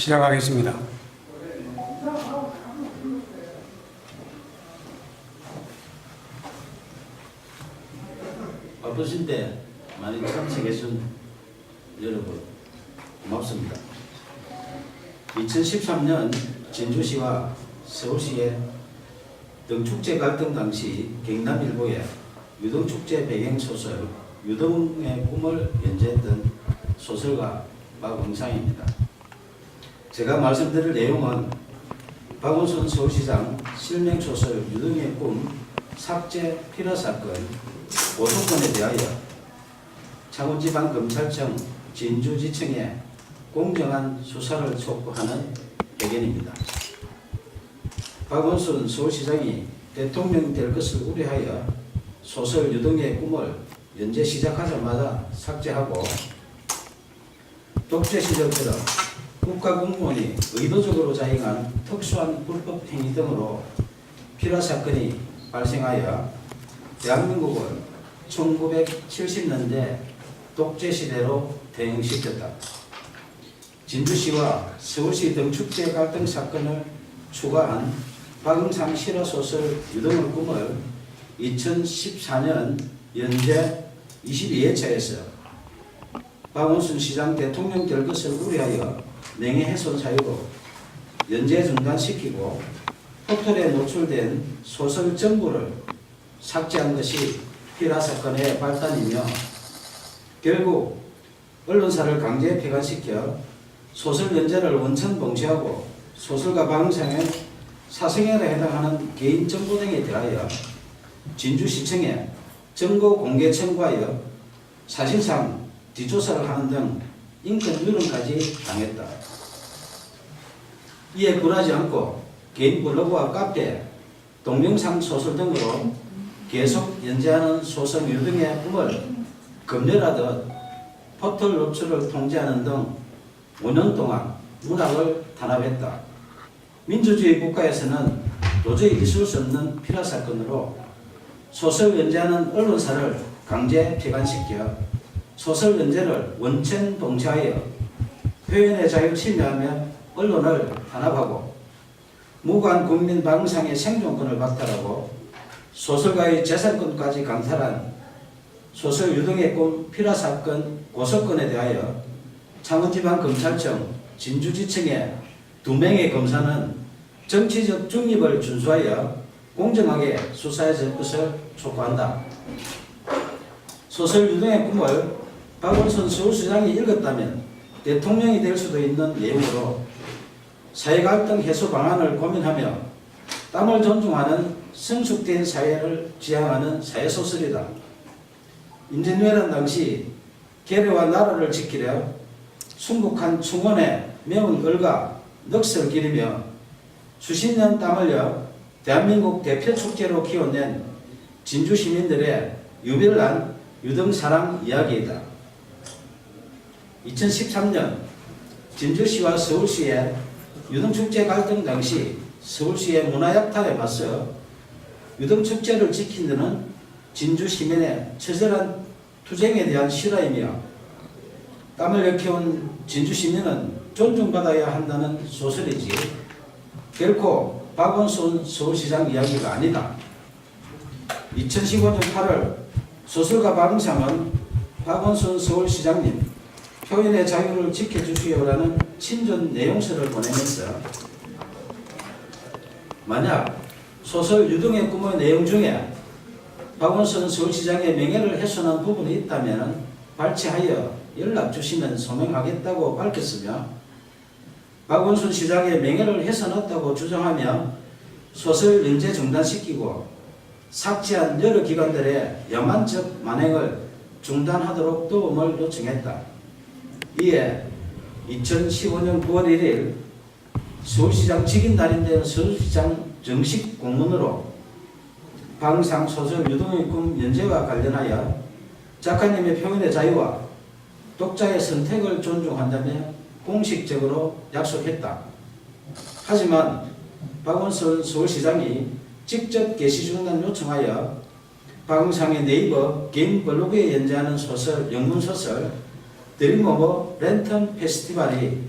시작하겠습니다. 바쁘신데 많이 참석해준 여러분 고맙습니다. 2013년 진주시와 서울시의 등축제 갈등 당시 경남일보에 유등축제 배경소설 유등의 꿈을 연재했던 소설가 박응상입니다. 제가 말씀드릴 내용은 박원순 서울시장 실명소설 유등의 꿈 삭제 필화 사건 고소건에 대하여 창원지방검찰청 진주지청에 공정한 수사를 촉구하는 의견입니다. 박원순 서울시장이 대통령 될 것을 우려하여 소설 유등의 꿈을 연재 시작하자마자 삭제하고 독재 시절처럼 국가공무원이 의도적으로 자행한 특수한 불법 행위 등으로 필화 사건이 발생하여 대한민국을 1970년대 독재 시대로 대응시켰다. 진주시와 서울시 등축제 갈등 사건을 추가한 박응상 실화소설 유등의 꿈을 2014년 연재 22회차에서 박원순 시장 대통령 될 것을 우려하여 명예훼손 사유로 연재 중단시키고 포털에 노출된 소설 전부를 삭제한 것이 필화 사건의 발단이며 결국 언론사를 강제 폐간시켜 소설 연재를 원천 봉쇄하고 소설가 박응상의 사생활에 해당하는 개인 정보 등에 대하여 진주시청에 정보 공개 청구하여 사실상 뒷조사를 하는 등 인권 유린까지 당했다. 이에 굴하지 않고 개인 블로그와 카페, 동영상 소설 등으로 계속 연재하는 소설 유등의 꿈을 검열하듯 포털 노출을 통제하는 등 5년 동안 문학을 탄압했다. 민주주의 국가에서는 도저히 있을 수 없는 필화 사건으로 소설 연재하는 언론사를 강제 폐간시켜 소설 연재를 원천 봉쇄하여 표현의 자유를 침해하며 언론을 탄압하고 무고한 국민 박응상의 생존권을 박탈하고 소설가의 재산권까지 강탈한 소설 유등의 꿈 필화 사건 고소건에 대하여 창원지방검찰청 진주지청의 2명의 검사는 정치적 중립을 준수하여 공정하게 수사해 줄 것을 촉구한다. 소설 유등의 꿈을 박원순 서울시장이 읽었다면 대통령이 될 수도 있는 내용으로 사회갈등 해소 방안을 고민하며 땀을 존중하는 성숙된 사회를 지향하는 사회소설이다. 임진왜란 당시 계례와 나라를 지키려 순국한 충원에 매운 얼과 넋을 기리며 수십 년 땀 흘려 대한민국 대표 축제로 키워낸 진주 시민들의 유별난 유등사랑 이야기이다. 2013년 진주시와 서울시의 유등축제 갈등 당시 서울시의 문화약탈에 맞서 유등축제를 지킨 데는 진주 시민의 처절한 투쟁에 대한 실화이며 땀을 일깨운 진주 시민은 존중받아야 한다는 소설이지 결코 박원순 서울시장 이야기가 아니다. 2015년 8월 소설가 박응상은 박원순 서울시장님 표현의 자유를 지켜주시오라는 친전 내용서를 보내면서 만약 소설 유등의 꿈의 내용 중에 박원순 서울시장의 명예를 훼손한 부분이 있다면 발췌하여 연락 주시면 소명하겠다고 밝혔으며 박원순 시장의 명예를 훼손했다고 주장하며 소설 연재 중단시키고 삭제한 여러 기관들의 야만적 만행을 중단하도록 도움을 요청했다. 이에 2015년 9월 1일 서울시장 직인 달인된 서울시장 정식 공문으로 박응상 소설 유등의 꿈 연재와 관련하여 작가님의 표현의 자유와 독자의 선택을 존중한다며 공식적으로 약속했다. 하지만 박원순 서울시장이 직접 게시 중단 요청하여 박응상의 네이버 개인 블로그에 연재하는 소설, 영문소설 드림오버 랜턴 페스티벌이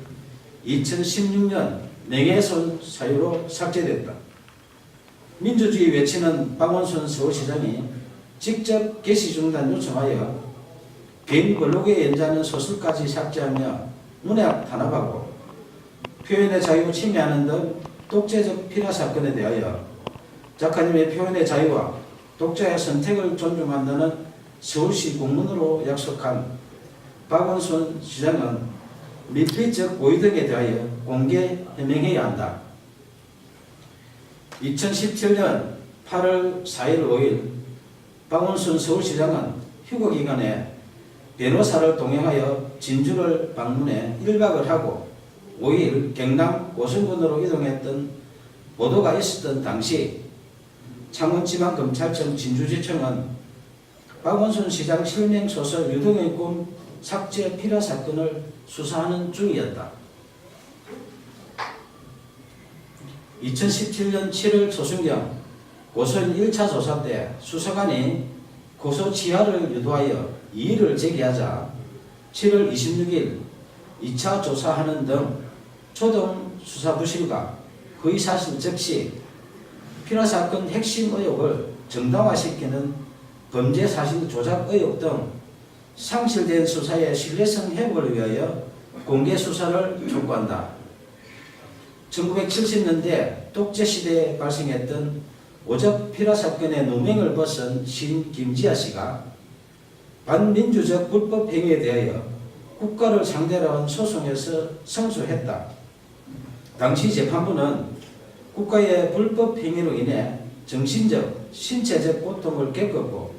2016년 명예훼손 사유로 삭제됐다. 민주주의 외치는 박원순 서울시장이 직접 게시 중단 요청하여 개인 블로그에 연재하는 소설까지 삭제하며 문학 탄압하고 표현의 자유 침해하는 등 독재적 피라 사건에 대하여 작가님의 표현의 자유와 독자의 선택을 존중한다는 서울시 공문으로 약속한 박원순 시장은 밀폐적 고의 등에 대하여 공개 해명해야 한다. 2017년 8월 4일 5일 박원순 서울시장은 휴거기간에 변호사를 동행하여 진주를 방문해 1박을 하고 5일 경남 고성군으로 이동했던 보도가 있었던 당시 창원지방검찰청 진주지청은 박원순 시장 실명소설 유동의 꿈 삭제 피라 사건을 수사하는 중이었다. 2017년 7월 초순경 고소인 1차 조사 때 수사관이 고소 취하를 유도하여 이의를 제기하자 7월 26일 2차 조사하는 등 초동 수사 부실과 허위사실 적시, 피라 사건 핵심 의혹을 정당화시키는 범죄 사실 조작 의혹 등 상실된 수사의 신뢰성 회복을 위하여 공개 수사를 촉구한다. 1970년대 독재시대에 발생했던 오적 피라 사건의 누명을 벗은 시인 김지아 씨가 반민주적 불법 행위에 대하여 국가를 상대로 한 소송에서 승소했다. 당시 재판부는 국가의 불법 행위로 인해 정신적, 신체적 고통을 겪었고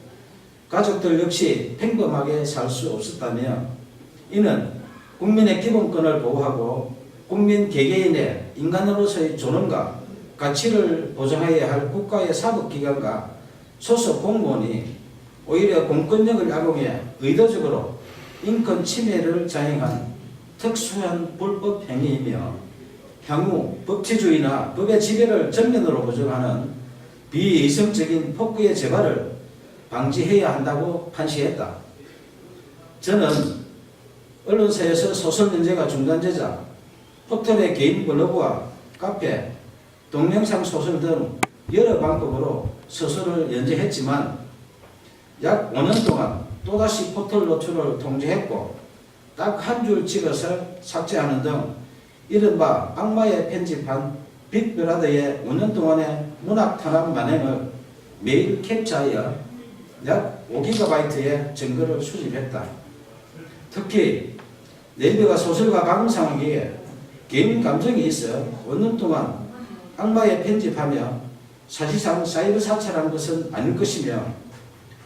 가족들 역시 평범하게 살 수 없었다며 이는 국민의 기본권을 보호하고 국민 개개인의 인간으로서의 존엄과 가치를 보장해야 할 국가의 사법기관과 소속 공무원이 오히려 공권력을 악용해 의도적으로 인권 침해를 자행한 특수한 불법 행위이며 향후 법치주의나 법의 지배를 전면으로 부정하는 비이성적인 폭구의 재발을 방지해야 한다고 판시했다. 저는 언론사에서 소설 연재가 중단되자 포털의 개인 블로그와 카페, 동영상 소설 등 여러 방법으로 소설을 연재했지만 약 5년 동안 또다시 포털 노출을 통제했고 딱 한 줄 찍어서 삭제하는 등 이른바 악마의 편집한 빅브라더의 5년 동안의 문학 탄압 만행을 매일 캡처하여 약 5GB의 증거를 수집했다. 특히 네이버가 소설가 방송하기에 개인 감정이 있어 5년 동안 악마의 편집하며 사실상 사이버 사찰한 것은 아닐 것이며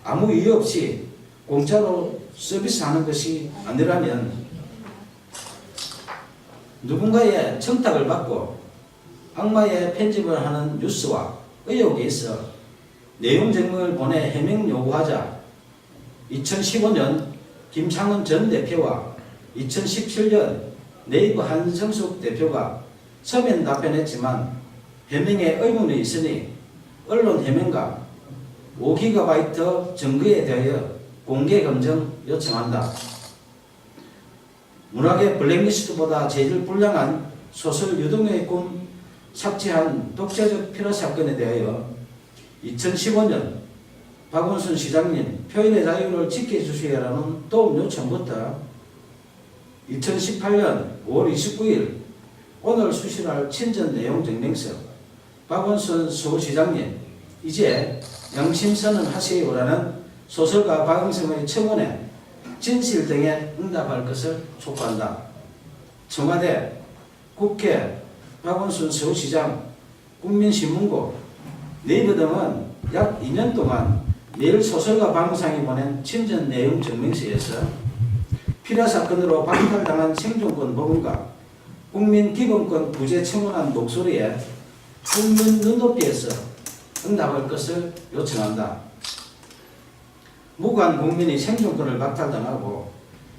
아무 이유 없이 공짜로 서비스하는 것이 아니라면 누군가의 청탁을 받고 악마의 편집을 하는 뉴스와 의혹이 있어 내용 증명을 보내 해명 요구하자 2015년 김창원 전 대표와 2017년 네이버 한성숙 대표가 서면 답변했지만 해명에 의문이 있으니 언론 해명과 5GB 증거에 대하여 공개 검증 요청한다. 문학의 블랙리스트보다 재질 불량한 소설 유동의 꿈 삭제한 독재적 피라 사건에 대하여 2015년 박원순 시장님 표현의 자유를 지켜주시라는 도움 요청부터 2018년 5월 29일 오늘 수신할 친전 내용 증명서 박원순 서울시장님 이제 양심선언 하세요라는 소설가 박응성의 청원에 진실 등에 응답할 것을 촉구한다. 청와대, 국회, 박원순 서울시장, 국민신문고, 네이버 등은 약 2년 동안 매일 소설가 박응성이 보낸 친전 내용 증명서에서 피라 사건으로 박탈당한 생존권 보험과 국민 기본권 부재 청원한 목소리에 국민 눈높이에서 응답할 것을 요청한다. 무관 국민이 생존권을 박탈당하고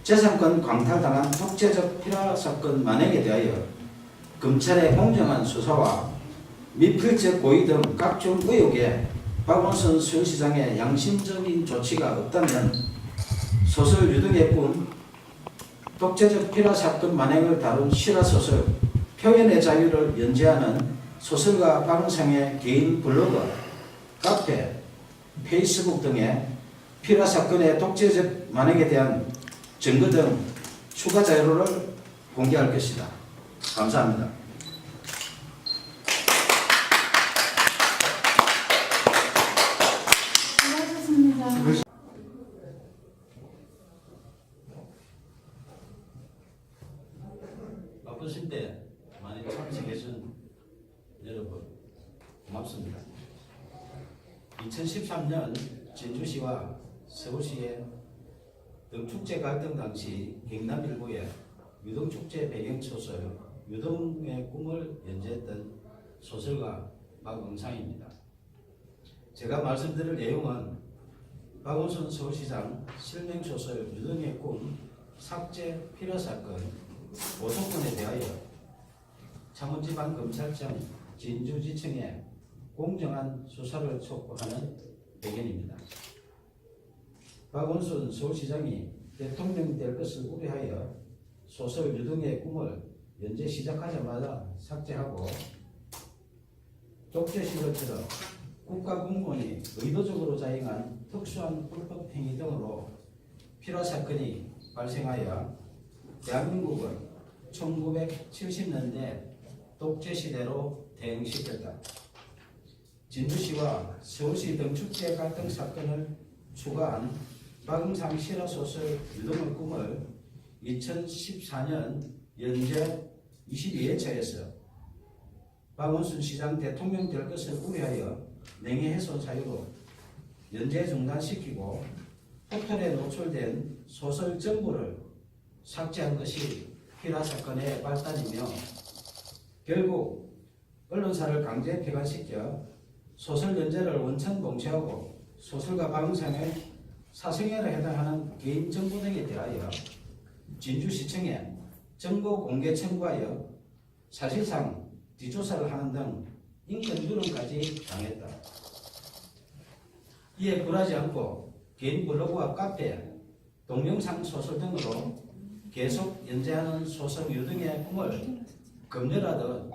재산권 강탈당한 독재적 피라 사건 만행에 대하여 검찰의 공정한 수사와 미필적 고의 등 각종 의혹에 박원순 서울시장의 양심적인 조치가 없다면 소설 유등의 꿈 독재적 피라 사건 만행을 다룬 실화소설 표현의 자유를 연재하는 소설가 박은상의 개인 블로그, 카페, 페이스북 등에 피라 사건의 독재적 만행에 대한 증거 등 추가 자료를 공개할 것이다. 감사합니다. 수고하셨습니다. 바쁘신데 많이 참석해준 여러분 고맙습니다. 2013년 진주시와 서울시의 등축제 갈등 당시 경남일보의 유등축제 배경소설 유등의 꿈을 연재했던 소설가 박은상입니다. 제가 말씀드릴 내용은 박원순 서울시장 실명소설 유등의 꿈 삭제 필요 사건 고소건에 대하여 창원지방검찰청 진주지청에 공정한 수사를 촉구하는 배경입니다. 박원순 서울시장이 대통령이 될 것을 우려하여 소설 유등의 꿈을 연재 시작하자마자 삭제하고 독재시설처럼 국가공무원이 의도적으로 자행한 특수한 불법 행위 등으로 필화 사건이 발생하여 대한민국을 1970년대 독재시대로 대응시켰다. 진주시와 서울시 등축제 갈등 사건을 추가한 박은상 실화소설 유등의 꿈을 2014년 연재 22회차에서 박원순 시장 대통령 될 것을 우려하여 명예훼손 사유로 연재 중단시키고 포털에 노출된 소설 전부를 삭제한 것이 필화 사건의 발단이며 결국 언론사를 강제 폐간시켜 소설 연재를 원천 봉쇄하고 소설가 박은상의 사생활에 해당하는 개인 정보 등에 대하여 진주시청에 정보 공개 청구하여 사실상 뒷조사를 하는 등 인권 누름까지 당했다. 이에 굴하지 않고 개인 블로그와 카페, 동영상 소설 등으로 계속 연재하는 소설 유등의 꿈을 검열하듯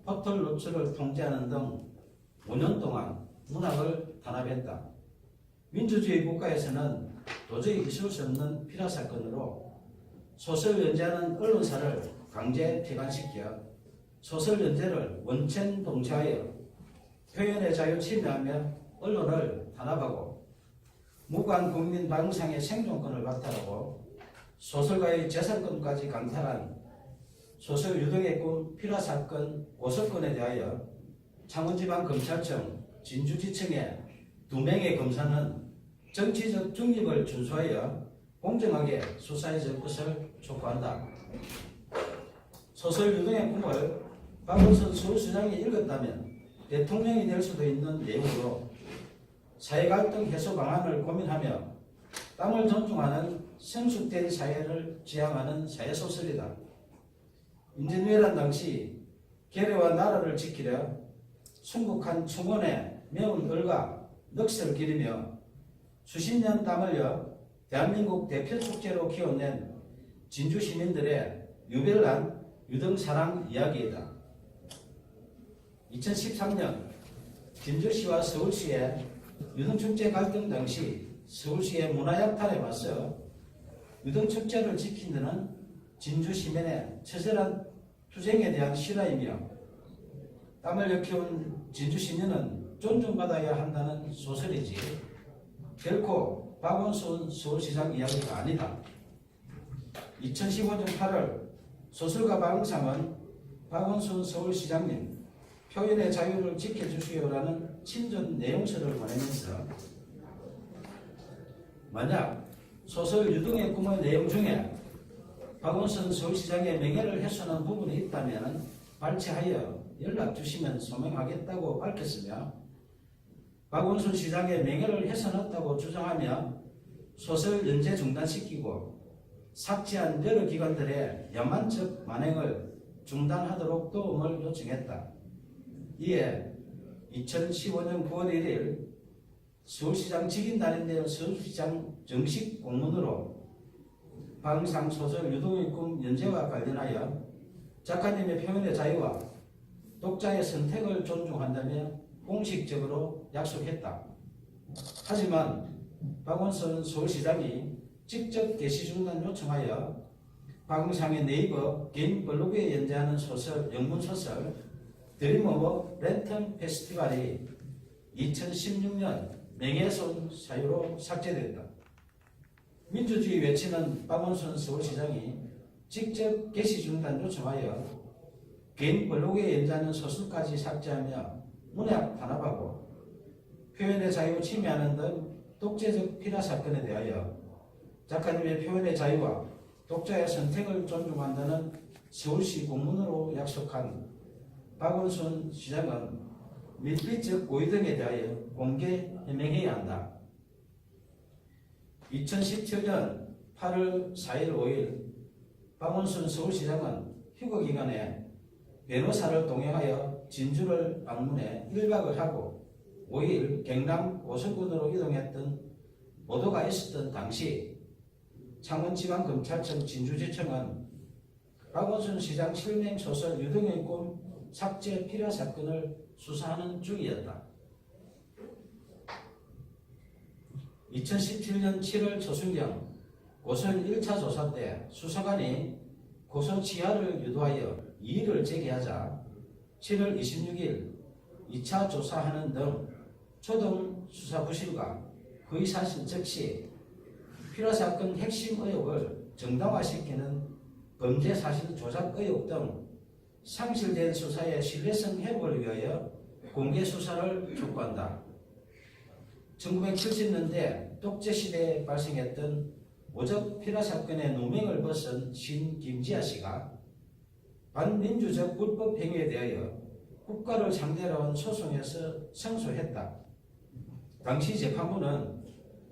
포털 노출을 통제하는 등 5년 동안 문학을 탄압했다. 민주주의 국가에서는 도저히 있을 수 없는 필화 사건으로 소설 연재하는 언론사를 강제 폐간시켜 소설 연재를 원천 봉쇄하여 표현의 자유 침해하며 언론을 탄압하고 무관 국민 박은상의 생존권을 박탈하고 소설가의 재산권까지 강탈한 소설 유등의 꿈 필화 사건 고소건에 대하여 창원지방검찰청 진주지청의 2명의 검사는 정치적 중립을 준수하여 공정하게 수사해 줄 것을 촉구한다. 소설 유등의 꿈을 박원순 서울시장이 읽었다면 대통령이 될 수도 있는 내용으로 사회갈등 해소 방안을 고민하며 땀을 존중하는 성숙된 사회를 지향하는 사회소설이다. 임진왜란 당시 계례와 나라를 지키려 순국한 충원에 매운 을과 넋을 기리며 수십 년 땀 흘려 대한민국 대표 축제로 키워낸 진주 시민들의 유별난 유등 사랑 이야기이다. 2013년 진주시와 서울시의 유등축제 갈등 당시 서울시의 문화약탈에 맞서 유등축제를 지킨 데는 진주 시민의 처절한 투쟁에 대한 실화이며 땀을 흘려키운 진주 시민은 존중받아야 한다는 소설이지 결코 박원순 서울시장 이야기가 아니다. 2015년 8월 소설가 박은상은 박원순 서울시장님 표현의 자유를 지켜주시오라는 친전 내용서를 보내면서 만약 소설 유등의 꿈의 내용 중에 박원순 서울시장의 명예를 훼손한 부분이 있다면 발췌하여 연락 주시면 소명하겠다고 밝혔으며 박원순 시장의 명예를 훼손했다고 주장하며 소설 연재 중단시키고 삭제한 여러 기관들의 야만적 만행을 중단하도록 도움을 요청했다. 이에 2015년 9월 1일 서울시장 직인날인데요. 서울시장 정식 공문으로 방상 소설 유동의 꿈 연재와 관련하여 작가님의 표현의 자유와 독자의 선택을 존중한다며 공식적으로 약속했다. 하지만 박원순 서울시장이 직접 게시 중단 요청하여 방상의 네이버 개인 블로그에 연재하는 소설, 영문소설 드림 오브 랜턴 페스티벌이 2016년 명예훼손 사유로 삭제됐다. 민주주의 외치는 박원순 서울시장이 직접 게시 중단 요청하여 개인 블로그에 연재하는 소설까지 삭제하며 문학 탄압하고 표현의 자유 침해하는 등 독재적 피라 사건에 대하여 작가님의 표현의 자유와 독자의 선택을 존중한다는 서울시 공문으로 약속한 박원순 시장은 밀비적 고의 등에 대하여 공개 해명해야 한다. 2017년 8월 4일 5일 박원순 서울시장은 휴거기간에 변호사를 동행하여 진주를 방문해 1박을 하고 5일 경남 고성군으로 이동했던 보도가 있었던 당시 창원지방검찰청 진주지청은 박원순 시장 실명 소설 유동의 꿈 삭제 필요 사건을 수사하는 중이었다. 2017년 7월 초순경 고소인 1차 조사 때 수사관이 고소 지하를 유도하여 이의를 제기하자 7월 26일 2차 조사하는 등 초동 수사 부실과 거의 사실 즉시 필요 사건 핵심 의혹을 정당화시키는 범죄 사실 조작 의혹 등 상실된 수사의 신뢰성 회복을 위하여 공개 수사를 촉구한다. 1970년대 독재시대에 발생했던 오적 필화 사건의 누명을 벗은 신 김지아 씨가 반민주적 불법 행위에 대하여 국가를 상대로 한 소송에서胜소했다. 당시 재판부는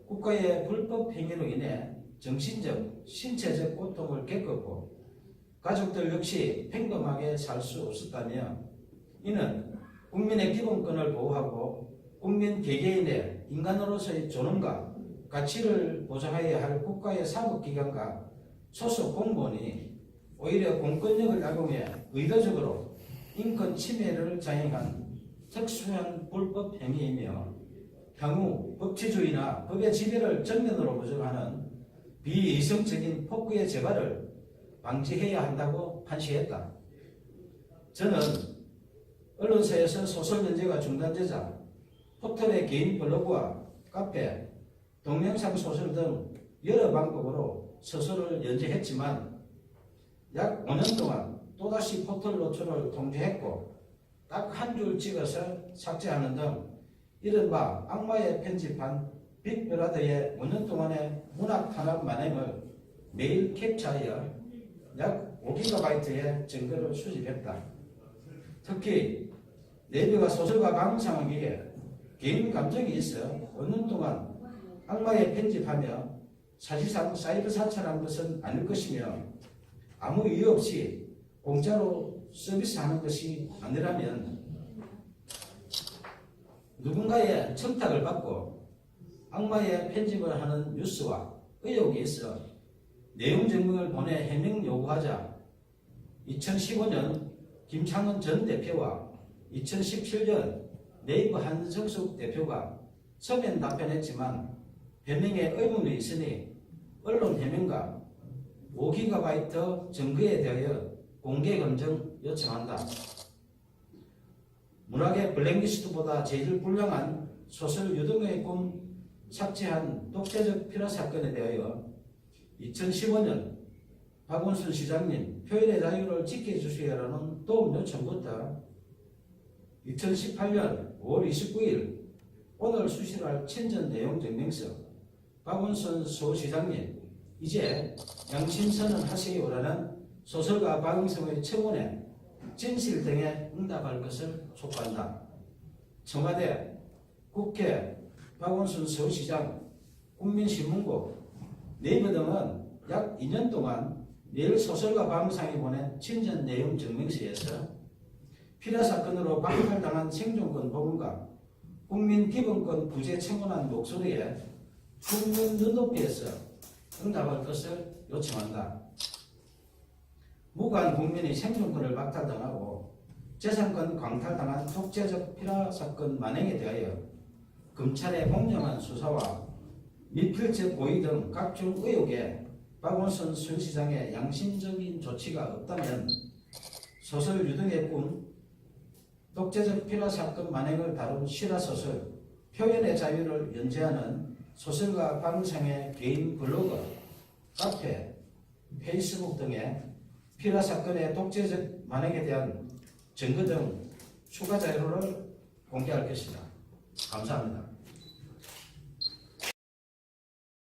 국가의 불법 행위로 인해 정신적, 신체적 고통을 겪었고 가족들 역시 평범하게 살 수 없었다며 이는 국민의 기본권을 보호하고 국민 개개인의 인간으로서의 존엄과 가치를 보장해야 할 국가의 사법기관과 소속 공무원이 오히려 공권력을 악용해 의도적으로 인권 침해를 자행한 특수한 불법 행위이며 향후 법치주의나 법의 지배를 정면으로 부정하는 비이성적인 폭구의 재발을 방지해야 한다고 판시했다. 저는 언론사에서 소설 연재가 중단되자 포털의 개인 블로그와 카페, 동영상 소설 등 여러 방법으로 소설을 연재했지만 약 5년 동안 또다시 포털 노출을 통제했고 딱 한 줄 찍어서 삭제하는 등 이른바 악마의 편집한 빅브라더의 5년 동안의 문학 탄압 만행을 매일 캡처하여 약 5GB의 증거를 수집했다. 특히 내비가 소설가 방상하기에 개인 감정이 있어 5년 동안 악마에 편집하며 사실상 사이버 사찰한 것은 아닐 것이며 아무 이유 없이 공짜로 서비스하는 것이 아니라면 누군가의 청탁을 받고 악마의 편집을 하는 뉴스와 의혹이 있어 내용 증명을 보내 해명 요구하자 2015년 김창원 전 대표와 2017년 네이버 한성숙 대표가 서면 답변했지만 해명에 의문이 있으니 언론 해명과 5GB 증거에 대하여 공개 검증 요청한다. 문학의 블랙리스트보다 제일 불량한 소설 유동의 꿈 삭제한 독재적 필화 사건에 대하여 2015년 박원순 시장님 표현의 자유를 지켜주시라는 도움 요청부터 2018년 5월 29일 오늘 수시할 친전 내용 증명서 박원순 서울시장님 이제 양심선언 하세요라는 소설가 박응성의 청원에 진실 등에 응답할 것을 촉구한다. 청와대, 국회, 박원순 서울시장, 국민신문고, 네이버 등은 약 2년 동안 매일 소설가 박응성이 보낸 친전 내용 증명서에서 필화 사건으로 박탈당한 생존권 복원과 국민 기본권 부재 청원한 목소리에 국민 눈높이에서 응답할 것을 요청한다. 무고한 국민의 생존권을 박탈당하고 재산권 광탈당한 독재적 피라 사건 만행에 대하여 검찰의 공정한 수사와 미필적 고의 등 각종 의혹에 박원순 수시장의 양심적인 조치가 없다면 소설 유등의 꿈, 독재적 피라 사건 만행을 다룬 실화소설 표현의 자유를 연재하는 소설가 박은상의 개인 블로그, 카페, 페이스북 등에 피라 사건의 독재적 만행에 대한 증거 등 추가 자료를 공개할 것이다. 감사합니다.